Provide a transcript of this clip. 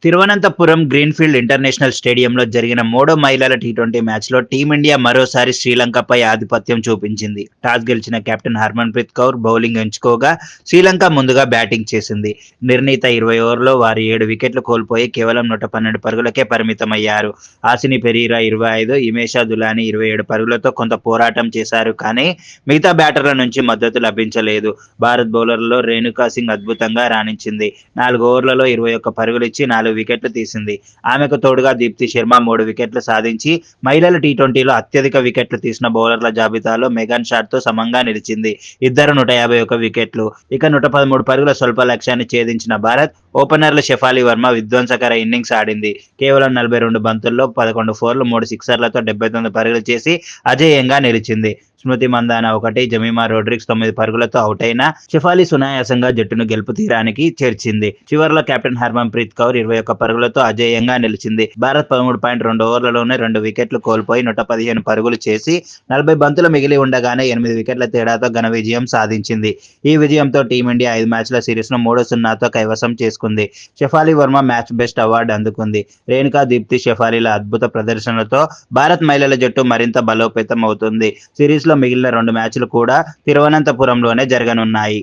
Thiruvananthapuram greenfield international స్టేడియంలో జరిగిన మూడో మహిళల టీ20 మ్యాచ్‌లో టీమిండియా మరోసారి శ్రీలంకపై ఆధిపత్యం చూపించింది. టాస్ గెలిచిన కెప్టెన్ హర్మన్‌ప్రీత్ కౌర్ బౌలింగ్ ఎంచుకోగా శ్రీలంక ముందుగా బ్యాటింగ్ చేసింది. నిర్ణీత 20 ఓవర్లలో వారు 7 వికెట్లు కోల్పోయి కేవలం 112 పరుగులకే పరిమితమయ్యారు. హాసిని పెరీరా 25, ఇమేషా దులానీ 27 పరుగులతో కొంత పోరాటం చేశారు. కానీ మిగతా బ్యాటర్ల నుంచి మద్దతు లభించలేదు. భారత్ బౌలర్లలో రేణుకా సింగ్ అద్భుతంగా రాణించింది. 4 ఓవర్లలో 21 పరుగులిచ్చి 4 వికెట్లు తీసింది. ఆమెకు తోడుగా దీప్తి శర్మ 3 వికెట్లు సాధించి మహిళల టీ20లో అత్యధిక వికెట్లు తీసిన బౌలర్ల జాబితాలో మెగాన్ షాట్తో సమంగా నిలిచింది. ఇద్దరు 151 వికెట్లు. ఇక 113 పరుగుల స్వల్ప లక్ష్యాన్ని ఛేదించిన భారత్ ఓపెనర్లు షెఫాలి వర్మ విధ్వంసకర ఇన్నింగ్స్ ఆడింది. కేవలం 42 బంతుల్లో 11 ఫోర్లు, 3 సిక్సర్లతో 79 పరుగులు చేసి అజేయంగా నిలిచింది. స్మృతి మందాన 1, జమీమా రోడ్రిగ్స్ 9 పరుగులతో అవుటైనా షెఫాలి సునాయాసంగా జట్టును గెలుపు తీరానికి చేర్చింది. చివర్లో కెప్టెన్ హర్మన్‌ప్రీత్ కౌర్ 21 పరుగులతో అజేయంగా నిలిచింది. భారత్ 13.2 ఓవర్లలోనే 2 వికెట్లు కోల్పోయి 115 పరుగులు చేసి 40 బంతులు మిగిలి ఉండగానే 8 వికెట్ల తేడాతో ఘన విజయం సాధించింది. ఈ విజయంతో టీమిండియా 5 మ్యాచ్ల సిరీస్ను 3-0తో కైవసం చేసుకుంది. Shefali Varma match best award అందుకుంది. రేణుకా, దీప్తి, షెఫాలీల అద్భుత ప్రదర్శనలతో భారత్ మహిళల జట్టు మరింత బలోపేతం అవుతుంది. సిరీస్లో మిగిలిన 2 మ్యాచ్లు కూడా తిరువనంతపురంలోనే జరగనున్నాయి.